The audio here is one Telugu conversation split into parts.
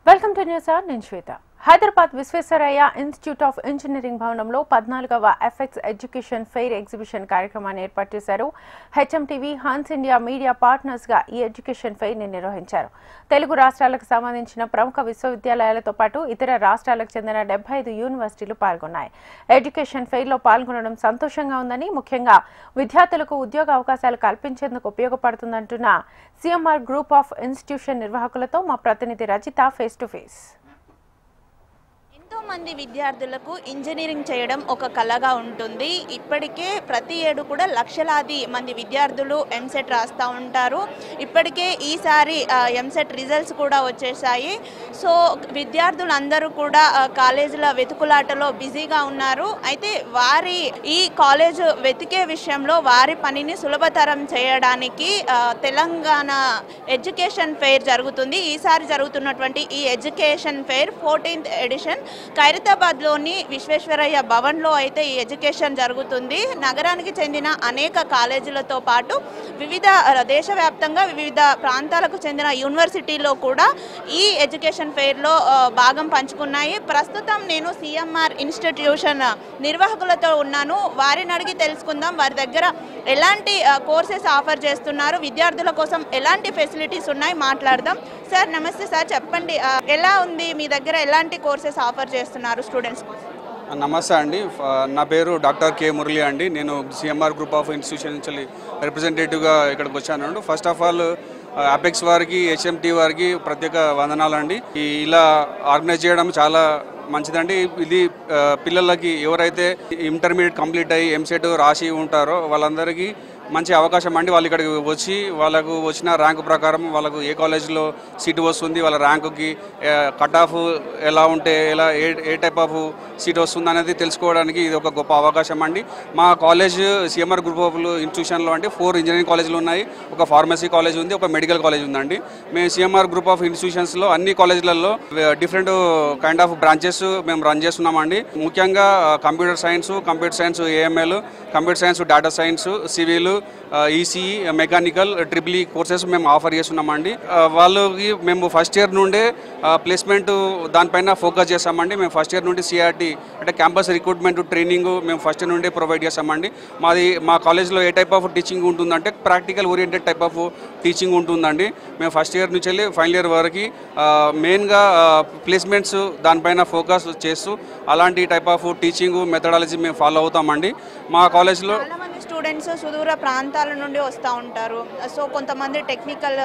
వెల్కమ్ టు న్యూస్ అవర్ నేను Shweta. Hyderabad Visvesvaraya institute of engineering భవనంలో 14వ ఎఫెక్స్ ఎడ్యుకేషన్ ఫెయిర్ ఎగ్జిబిషన్ కార్యక్రమాన్ని ఏర్పాటు చేశారు. HMTV, Hans India media partners గా ఈ ఎడ్యుకేషన్ ఫెయిర్ ని నిర్వహించారు. తెలుగు రాష్ట్రాలకు సంబంధించిన ప్రముఖ విశ్వవిద్యాలయాలతో పాటు ఇతర రాష్ట్రాలకు చెందిన 75 యూనివర్సిటీలు పాల్గొన్నాయి. ఎడ్యుకేషన్ ఫెయిర్ లో పాల్గొనడం సంతోషంగా ఉందని, ముఖ్యంగా విద్యార్థులకు ఉద్యోగ అవకాశాలు కల్పించేందుకు ఉపయోగపడుతుందంటున్న సిఎంఆర్ గ్రూప్ ఆఫ్ ఇన్స్టిట్యూషన్ నిర్వాహకులతో మా ప్రతినిధి రజిత ఫేస్ టు ఫేస్. ఎంతో మంది విద్యార్థులకు ఇంజనీరింగ్ చేయడం ఒక కళగా ఉంటుంది. ఇప్పటికే ప్రతి ఏడు కూడా లక్షలాది మంది విద్యార్థులు ఎంసెట్ రాస్తూ ఉంటారు. ఇప్పటికే ఈసారి ఎంసెట్ రిజల్ట్స్ కూడా వచ్చేసాయి. సో విద్యార్థులందరూ కూడా కాలేజీల వెతుకులాటలో బిజీగా ఉన్నారు. అయితే వారి ఈ కాలేజ్ వెతికే విషయంలో వారి పనిని సులభతరం చేయడానికి తెలంగాణ ఎడ్యుకేషన్ ఫెయిర్ జరుగుతుంది. ఈసారి జరుగుతున్నటువంటి ఈ ఎడ్యుకేషన్ ఫెయిర్ 14th ఎడిషన్ ఖైరతాబాద్లోని విశ్వేశ్వరయ్య భవన్లో అయితే ఈ ఎడ్యుకేషన్ జరుగుతుంది. నగరానికి చెందిన అనేక కాలేజీలతో పాటు వివిధ దేశవ్యాప్తంగా వివిధ ప్రాంతాలకు చెందిన యూనివర్సిటీలో కూడా ఈ ఎడ్యుకేషన్ ఫెయిర్లో భాగం పంచుకున్నాయి. ప్రస్తుతం నేను సిఎంఆర్ ఇన్స్టిట్యూషన్ నిర్వాహకులతో ఉన్నాను. వారిని అడిగి తెలుసుకుందాం వారి దగ్గర ఎలాంటి కోర్సెస్ ఆఫర్ చేస్తున్నారు, విద్యార్థుల కోసం ఎలాంటి ఫెసిలిటీస్ ఉన్నాయి మాట్లాడదాం. సార్ నమస్తే సార్, చెప్పండి ఎలా ఉంది మీ దగ్గర, ఎలాంటి కోర్సెస్ ఆఫర్ చేస్తున్నారు స్టూడెంట్స్ కోసం? నమస్తే అండి, నా పేరు డాక్టర్ కే మురళి అండి. నేను సిఎంఆర్ గ్రూప్ ఆఫ్ ఇన్స్టిట్యూషన్ నుంచి రిప్రజెంటేటివ్గా ఇక్కడికి వచ్చాను. ఫస్ట్ ఆఫ్ ఆల్ అపెక్స్ వారికి, హెచ్ఎంటీ వారికి ప్రత్యేక వందనాలు అండి. ఇలా ఆర్గనైజ్ చేయడం చాలా మంచిదండి. ఇది పిల్లలకి ఎవరైతే ఇంటర్మీడియట్ కంప్లీట్ అయ్యి ఎంసెట్ రాసి ఉంటారో వాళ్ళందరికీ మంచి అవకాశం అండి. వాళ్ళు ఇక్కడికి వచ్చి వాళ్ళకు వచ్చిన ర్యాంకు ప్రకారం వాళ్ళకు ఏ కాలేజీలో సీటు వస్తుంది, వాళ్ళ ర్యాంకుకి కట్ ఆఫ్ ఎలా ఉంటే ఏ టైప్ ఆఫ్ సీట్ వస్తుంది అనేది తెలుసుకోవడానికి ఇది ఒక గొప్ప అవకాశం అండి. మా కాలేజ్ సిఎంఆర్ గ్రూప్ ఆఫ్ ఇన్స్టిట్యూషన్లో అంటే 4 ఇంజనీరింగ్ కాలేజీలు ఉన్నాయి, ఒక ఫార్మసీ కాలేజ్ ఉంది, ఒక మెడికల్ కాలేజ్ ఉందండి. మేము సిఎంఆర్ గ్రూప్ ఆఫ్ ఇన్స్టిట్యూషన్స్లో అన్ని కాలేజీలలో డిఫరెంట్ కైండ్ ఆఫ్ బ్రాంచెస్ మేము రన్ చేస్తున్నామండి. ముఖ్యంగా computer science AML, computer science, data science, civil, ECE, mechanical, triple E courses మేము ఆఫర్ చేస్తున్నామండి. వాళ్ళకి మేము ఫస్ట్ ఇయర్ నుండే ప్లేస్మెంట్ దానిపైన ఫోకస్ చేస్తామండి. మేము ఫస్ట్ ఇయర్ నుండి సిఆర్టీ అంటే క్యాంపస్ రిక్రూట్మెంట్ ట్రైనింగ్ మేము ఫస్ట్ ఇయర్ నుండి ప్రొవైడ్ చేస్తామండి. మా కాలేజ్లో ఏ టైప్ ఆఫ్ టీచింగ్ ఉంటుందంటే practical oriented type of teaching ఉంటుందండి. మేము ఫస్ట్ ఇయర్ నుంచి వెళ్ళి ఫైనల్ ఇయర్ వరకు మెయిన్గా ప్లేస్మెంట్స్ దానిపైన ఫోకస్ చేస్తూ అలాంటి టైప్ ఆఫ్ టీచింగ్ మెథడాలజీ మేము ఫాలో అవుతామండి. మా కాలేజ్లో స్టూడెంట్స్ సుదూర ప్రాంతాల నుండి వస్తూ ఉంటారు. సో కొంతమంది టెక్నికల్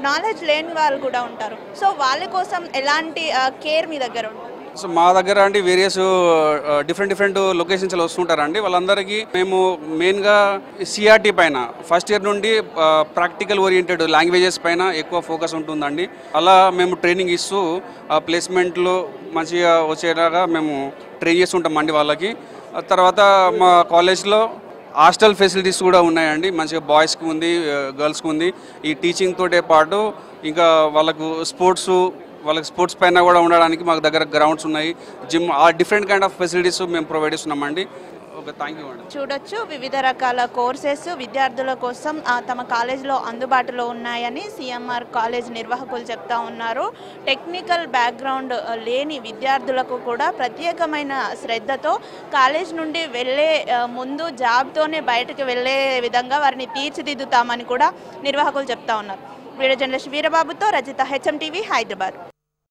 నాలెడ్జ్ లేని వాళ్ళు కూడా ఉంటారు. సో వాళ్ళ కోసం ఎలాంటి కేర్ మీ దగ్గర ఉంటుంది? సో మా దగ్గర అండి వేరియస్ డిఫరెంట్ లొకేషన్స్లో వస్తుంటారండి. వాళ్ళందరికీ మేము మెయిన్గా సిఆర్టీ పైన ఫస్ట్ ఇయర్ నుండి ప్రాక్టికల్ ఓరియంటెడ్ లాంగ్వేజెస్ పైన ఎక్కువ ఫోకస్ ఉంటుందండి. అలా మేము ట్రైనింగ్ ఇస్తూ ప్లేస్మెంట్లో మంచిగా వచ్చేలాగా మేము ట్రైన్ చేస్తుంటామండి వాళ్ళకి. తర్వాత మా కాలేజ్లో హాస్టల్ ఫెసిలిటీస్ కూడా ఉన్నాయండి. మంచిగా బాయ్స్కి ఉంది, గర్ల్స్కి ఉంది. ఈ టీచింగ్ తోటే పాటు ఇంకా వాళ్ళకు స్పోర్ట్స్ పైన కూడా ఉండడానికి మాకు దగ్గర గ్రౌండ్స్ ఉన్నాయి, జిమ్, ఆ డిఫరెంట్ కైండ్ ఆఫ్ ఫెసిలిటీస్ మేము ప్రొవైడ్ చేస్తున్నామండి. థ్యాంక్ యూ అండి. చూడొచ్చు వివిధ రకాల కోర్సెస్ విద్యార్థుల కోసం తమ కాలేజీలో అందుబాటులో ఉన్నాయని సిఎంఆర్ కాలేజ్ నిర్వాహకులు చెప్తా ఉన్నారు. టెక్నికల్ బ్యాక్గ్రౌండ్ లేని విద్యార్థులకు కూడా ప్రత్యేకమైన శ్రద్ధతో కాలేజ్ నుండి వెళ్ళే ముందు జాబ్తోనే బయటకు వెళ్ళే విధంగా వారిని తీర్చిదిద్దుతామని కూడా నిర్వాహకులు చెప్తా ఉన్నారు. వీడియో జర్నలిస్ట్ వీరబాబుతో రజిత, హెచ్ఎంటీవీ, హైదరాబాద్.